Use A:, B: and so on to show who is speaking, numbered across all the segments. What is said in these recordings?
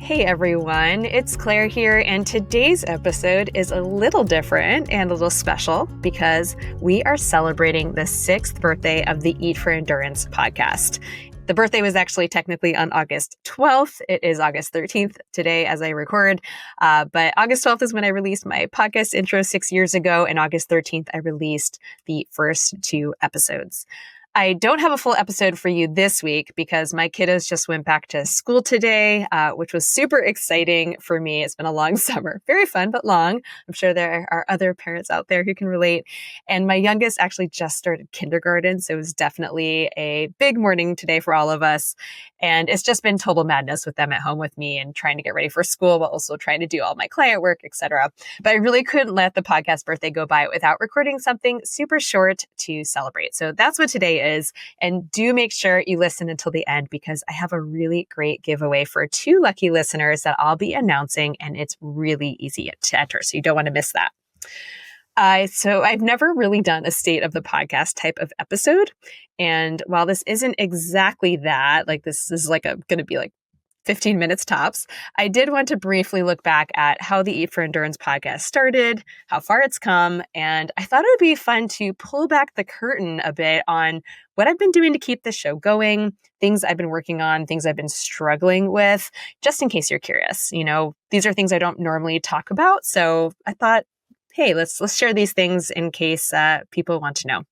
A: Hey everyone, it's Claire here, and today's episode is a little different and a little special because we are celebrating the 6th birthday of the Eat for Endurance podcast. The birthday was actually technically on August 12th. It is August 13th today as I record, but August 12th is when I released my podcast intro 6 years ago, and August 13th I released the first 2 episodes. I don't have a full episode for you this week because my kiddos just went back to school today, which was super exciting for me. It's been a long summer, very fun, but long. I'm sure there are other parents out there who can relate. And my youngest actually just started kindergarten, so it was definitely a big morning today for all of us. And it's just been total madness with them at home with me and trying to get ready for school, while also trying to do all my client work, etc. But I really couldn't let the podcast birthday go by without recording something super short to celebrate. So that's what today is. And do make sure you listen until the end because I have a really great giveaway for 2 lucky listeners that I'll be announcing, and it's really easy to enter. So you don't want to miss that. So I've never really done a state of the podcast type of episode. And while this isn't exactly that, like this is like going to be like 15 minutes tops, I did want to briefly look back at how the Eat for Endurance podcast started, how far it's come, and I thought it would be fun to pull back the curtain a bit on what I've been doing to keep the show going, things I've been working on, things I've been struggling with, just in case you're curious. You know, these are things I don't normally talk about, so I thought, hey, let's share these things in case people want to know.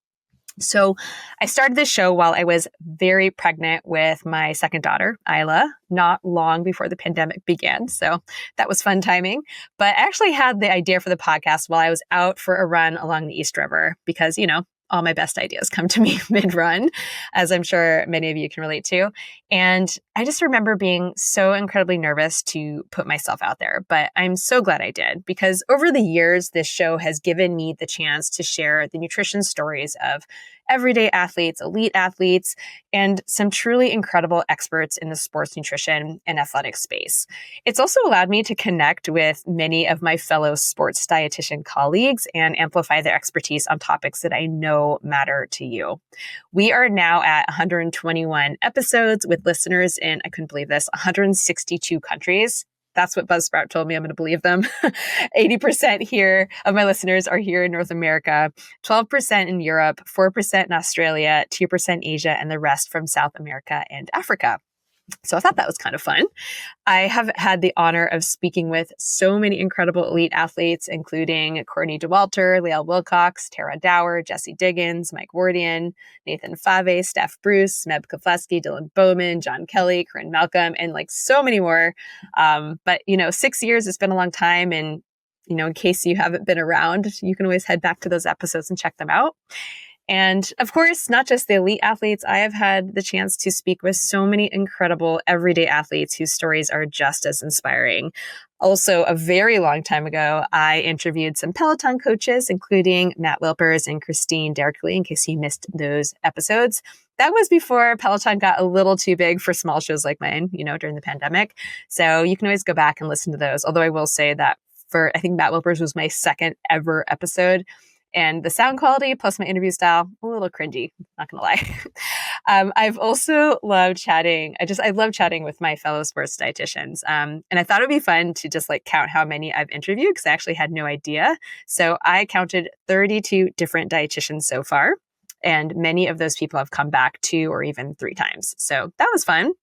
A: So I started this show while I was very pregnant with my second daughter, Isla, not long before the pandemic began. So that was fun timing. But I actually had the idea for the podcast while I was out for a run along the East River because, you know, all my best ideas come to me mid-run, as I'm sure many of you can relate to. And I just remember being so incredibly nervous to put myself out there. But I'm so glad I did because over the years, this show has given me the chance to share the nutrition stories of everyday athletes, elite athletes, and some truly incredible experts in the sports nutrition and athletic space. It's also allowed me to connect with many of my fellow sports dietitian colleagues and amplify their expertise on topics that I know matter to you. We are now at 121 episodes with listeners in, I couldn't believe this, 162 countries. That's what Buzzsprout told me. I'm going to believe them. 80% here of my listeners are here in North America, 12% in Europe, 4% in Australia, 2% Asia, and the rest from South America and Africa. So I thought that was kind of fun. I have had the honor of speaking with so many incredible elite athletes, including Courtney Dauwalter, Lael Wilcox, Tara Dower, Jesse Diggins, Mike Wardian, Nathan Fave, Steph Bruce, Meb Keflezighi, Dylan Bowman, John Kelly, Corinne Malcolm, and like so many more. But, 6 years, it's been a long time. And, in case you haven't been around, you can always head back to those episodes and check them out. And of course, not just the elite athletes, I have had the chance to speak with so many incredible everyday athletes whose stories are just as inspiring. Also, a very long time ago, I interviewed some Peloton coaches, including Matt Wilpers and Christine Derkley, in case you missed those episodes. That was before Peloton got a little too big for small shows like mine, during the pandemic. So you can always go back and listen to those. Although I will say that I think Matt Wilpers was my second ever episode. And the sound quality plus my interview style, a little cringy, not going to lie. I've also loved chatting. I love chatting with my fellow sports dietitians. And I thought it would be fun to just count how many I've interviewed because I actually had no idea. So I counted 32 different dietitians so far. And many of those people have come back 2 or even 3 times. So that was fun.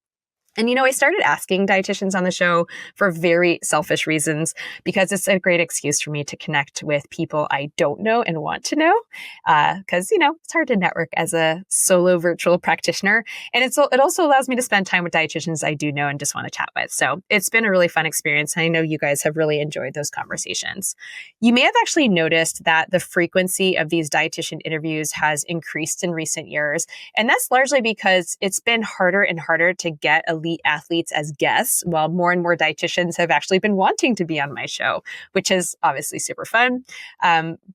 A: And, I started asking dietitians on the show for very selfish reasons because it's a great excuse for me to connect with people I don't know and want to know. Because, it's hard to network as a solo virtual practitioner. And it also allows me to spend time with dietitians I do know and just want to chat with. So it's been a really fun experience. I know you guys have really enjoyed those conversations. You may have actually noticed that the frequency of these dietitian interviews has increased in recent years. And that's largely because it's been harder and harder to get elite athletes as guests, while more and more dietitians have actually been wanting to be on my show, which is obviously super fun.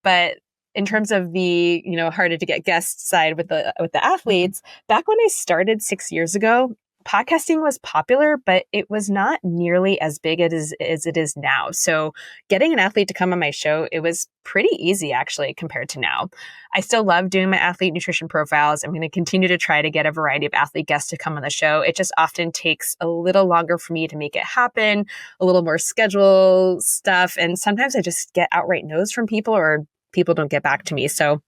A: But in terms of the, harder to get guest side with the athletes, back when I started 6 years ago, podcasting was popular, but it was not nearly as big as it is now. So getting an athlete to come on my show, it was pretty easy actually compared to now. I still love doing my athlete nutrition profiles. I'm going to continue to try to get a variety of athlete guests to come on the show. It just often takes a little longer for me to make it happen, a little more schedule stuff. And sometimes I just get outright no's from people or people don't get back to me. So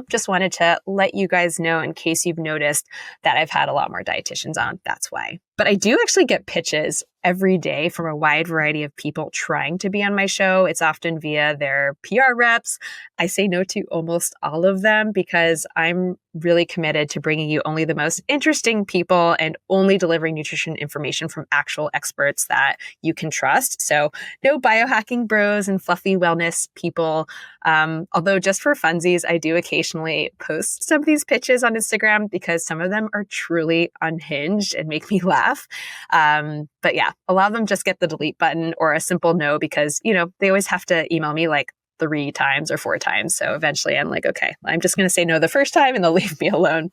A: just wanted to let you guys know in case you've noticed that I've had a lot more dietitians on. That's why. But I do actually get pitches every day from a wide variety of people trying to be on my show. It's often via their PR reps. I say no to almost all of them because I'm really committed to bringing you only the most interesting people and only delivering nutrition information from actual experts that you can trust. So no biohacking bros and fluffy wellness people. Although just for funsies, I do occasionally post some of these pitches on Instagram because some of them are truly unhinged and make me laugh. But yeah, a lot of them just get the delete button or a simple no because, they always have to email me like 3 times or 4 times. So eventually I'm like, okay, I'm just going to say no the first time and they'll leave me alone.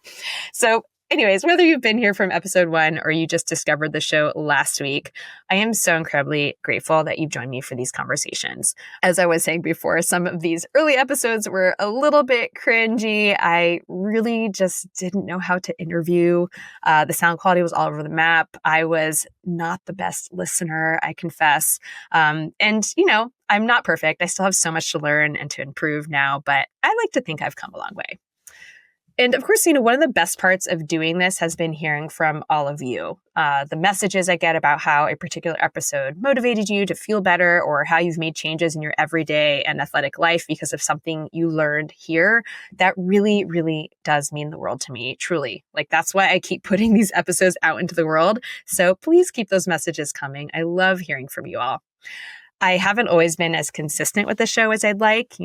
A: So anyways, whether you've been here from episode 1 or you just discovered the show last week, I am so incredibly grateful that you've joined me for these conversations. As I was saying before, some of these early episodes were a little bit cringy. I really just didn't know how to interview. The sound quality was all over the map. I was not the best listener, I confess. And I'm not perfect. I still have so much to learn and to improve now, but I like to think I've come a long way. And of course, one of the best parts of doing this has been hearing from all of you. The messages I get about how a particular episode motivated you to feel better or how you've made changes in your everyday and athletic life because of something you learned here, that really, really does mean the world to me, truly. Like, that's why I keep putting these episodes out into the world. So please keep those messages coming. I love hearing from you all. I haven't always been as consistent with the show as I'd like.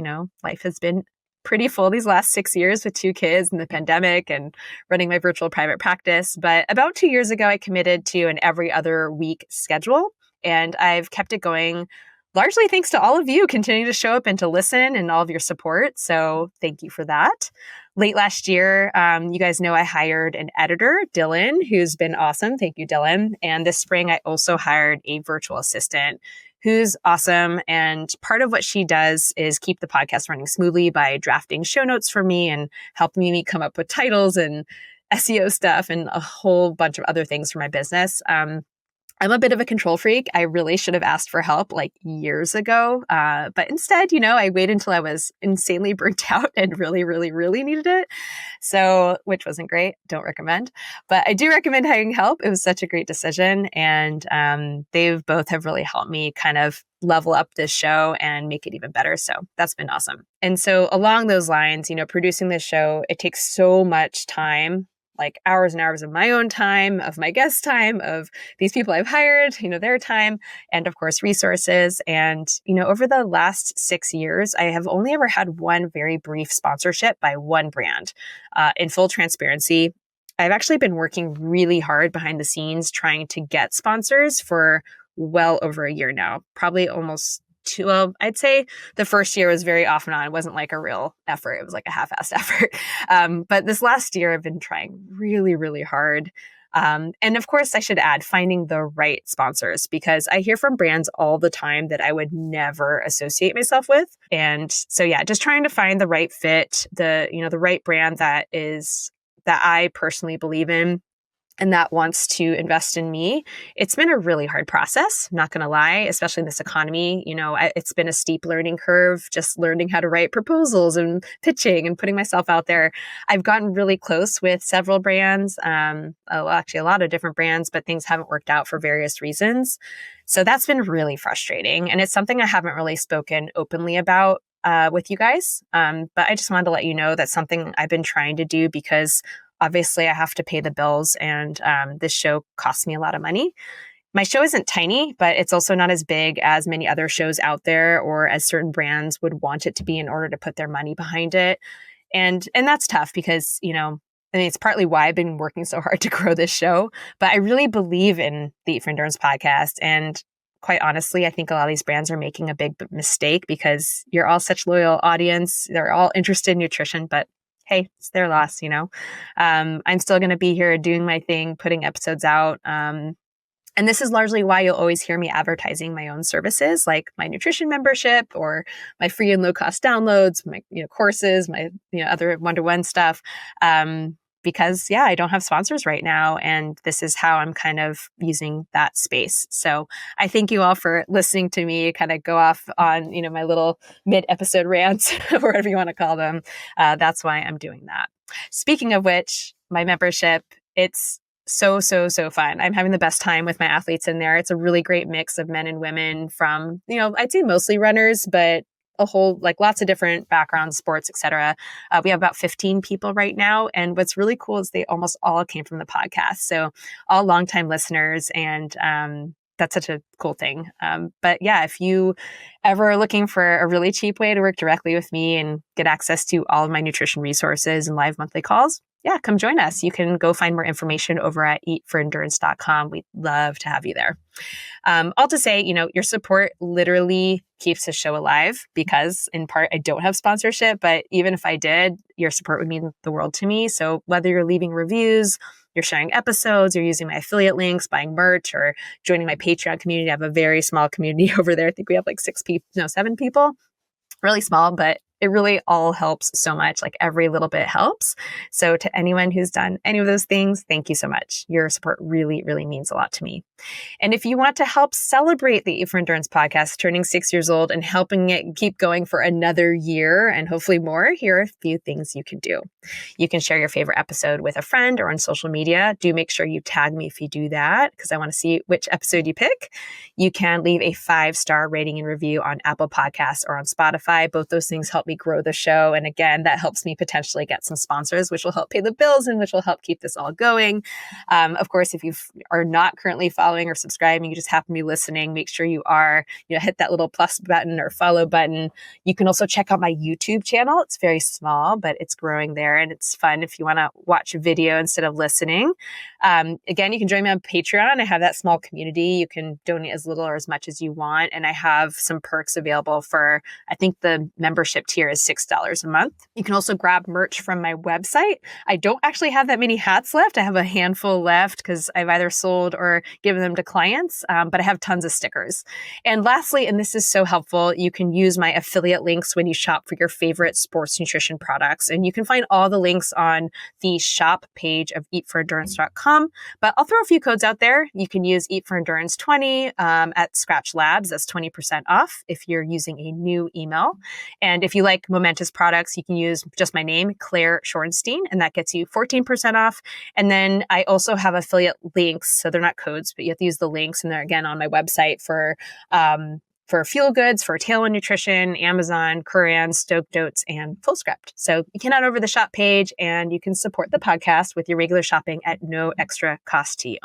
A: Life has been pretty full these last 6 years with 2 kids and the pandemic and running my virtual private practice. But about 2 years ago, I committed to an every other week schedule, and I've kept it going largely thanks to all of you continuing to show up and to listen and all of your support. So thank you for that. Late last year, you guys know I hired an editor, Dylan, who's been awesome. Thank you, Dylan. And this spring, I also hired a virtual assistant who's awesome. And part of what she does is keep the podcast running smoothly by drafting show notes for me and helping me come up with titles and SEO stuff and a whole bunch of other things for my business. I'm a bit of a control freak. I really should have asked for help like years ago. But instead, I waited until I was insanely burnt out and really, really, really needed it. So, which wasn't great. Don't recommend. But I do recommend hiring help. It was such a great decision. And they've both have really helped me kind of level up this show and make it even better. So that's been awesome. And so along those lines, producing this show, it takes so much time, like hours and hours of my own time, of my guest time, of these people I've hired, their time, and of course, resources. And, over the last 6 years, I have only ever had one very brief sponsorship by one brand. In full transparency, I've actually been working really hard behind the scenes trying to get sponsors for well over a year now, probably almost 2. Well, I'd say the first year was very off and on. It wasn't like a real effort. It was like a half-assed effort. But this last year, I've been trying really, really hard. And of course, I should add finding the right sponsors, because I hear from brands all the time that I would never associate myself with. And so, yeah, just trying to find the right fit, the right brand that I personally believe in and that wants to invest in me. It's been a really hard process, not going to lie, especially in this economy. It's been a steep learning curve, just learning how to write proposals and pitching and putting myself out there. I've gotten really close with several brands, actually a lot of different brands, but things haven't worked out for various reasons. So that's been really frustrating. And it's something I haven't really spoken openly about with you guys. But I just wanted to let you know that's something I've been trying to do because obviously I have to pay the bills and this show costs me a lot of money. My show isn't tiny, but it's also not as big as many other shows out there or as certain brands would want it to be in order to put their money behind it. And that's tough because, it's partly why I've been working so hard to grow this show, but I really believe in the Eat for Endurance podcast. And quite honestly, I think a lot of these brands are making a big mistake because you're all such loyal audience. They're all interested in nutrition, but hey, it's their loss, I'm still going to be here doing my thing, putting episodes out. And this is largely why you'll always hear me advertising my own services, like my nutrition membership or my free and low cost downloads, my courses, my other one-to-one stuff. Because I don't have sponsors right now, and this is how I'm kind of using that space. So I thank you all for listening to me kind of go off on my little mid-episode rants, or whatever you want to call them. That's why I'm doing that. Speaking of which, my membership, it's so fun. I'm having the best time with my athletes in there. It's a really great mix of men and women from, I'd say mostly runners, but a whole, lots of different backgrounds, sports, etc. We have about 15 people right now. And what's really cool is they almost all came from the podcast. So all longtime listeners, and that's such a cool thing. But if you ever are looking for a really cheap way to work directly with me and get access to all of my nutrition resources and live monthly calls, come join us. You can go find more information over at eatforendurance.com. We'd love to have you there. All to say, your support literally keeps the show alive, because in part, I don't have sponsorship, but even if I did, your support would mean the world to me. So whether you're leaving reviews, you're sharing episodes, you're using my affiliate links, buying merch, or joining my Patreon community. I have a very small community over there. I think we have 7 people, really small, but it really all helps so much. Every little bit helps. So to anyone who's done any of those things, thank you so much. Your support really, really means a lot to me. And if you want to help celebrate the Eat for Endurance podcast turning 6 years old and helping it keep going for another year and hopefully more, here are a few things you can do. You can share your favorite episode with a friend or on social media. Do make sure you tag me if you do that, because I want to see which episode you pick. You can leave a 5-star rating and review on Apple Podcasts or on Spotify. Both those things help me grow the show. And again, that helps me potentially get some sponsors, which will help pay the bills and which will help keep this all going. Of course, if you are not currently following or subscribing, you just happen to be listening, make sure you are, hit that little plus button or follow button. You can also check out my YouTube channel. It's very small, but it's growing there, and it's fun if you want to watch a video instead of listening. Again, you can join me on Patreon. I have that small community. You can donate as little or as much as you want. And I have some perks available for, I think the membership tier is $6 a month. You can also grab merch from my website. I don't actually have that many hats left. I have a handful left because I've either sold or given them to clients, but I have tons of stickers. And lastly, and this is so helpful, you can use my affiliate links when you shop for your favorite sports nutrition products. And you can find all the links on the shop page of eatforendurance.com. But I'll throw a few codes out there. You can use Eat for Endurance 20 at Scratch Labs. That's 20% off if you're using a new email. And if you like momentous products, you can use just my name, Claire Shorenstein, and that gets you 14% off. And then I also have affiliate links. So they're not codes, but you have to use the links. And they're again on my website for Fuel Goods, for Tailwind Nutrition, Amazon, Curran, Stoked Oats, and Fullscript. So you can head over the shop page and you can support the podcast with your regular shopping at no extra cost to you.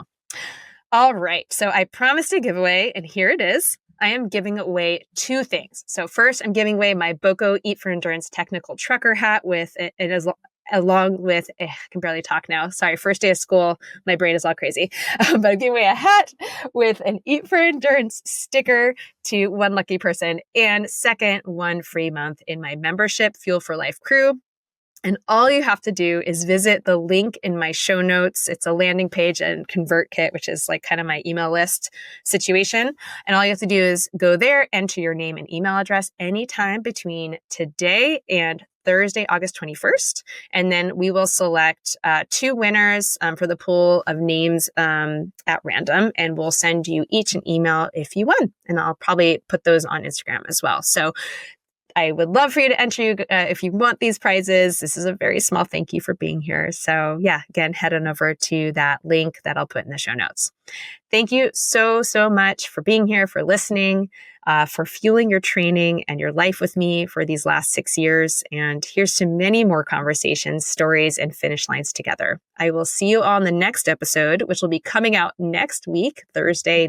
A: All right. So I promised a giveaway, and here it is. I am giving away 2 things. So first, I'm giving away my BOCO Eat for Endurance technical trucker hat with it is along with, I can barely talk now. Sorry, first day of school, my brain is all crazy. But I'm giving away a hat with an Eat for Endurance sticker to one lucky person. And second, 1 free month in my membership, Fuel for Life crew. And all you have to do is visit the link in my show notes. It's a landing page and ConvertKit, which is kind of my email list situation. And all you have to do is go there, enter your name and email address anytime between today and Thursday, August 21st. And then we will select 2 winners for the pool of names at random. And we'll send you each an email if you won. And I'll probably put those on Instagram as well. So I would love for you to enter if you want these prizes. This is a very small thank you for being here. So again, head on over to that link that I'll put in the show notes. Thank you so much for being here, for listening, for fueling your training and your life with me for these last 6 years. And here's to many more conversations, stories, and finish lines together. I will see you all in the next episode, which will be coming out next week, Thursday,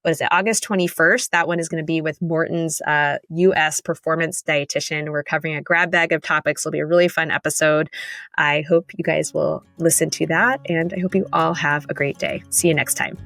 A: August 21st. That one is going to be with Morton's U.S. performance dietitian. We're covering a grab bag of topics. It'll be a really fun episode. I hope you guys will listen to that, and I hope you all have a great day. See you next time.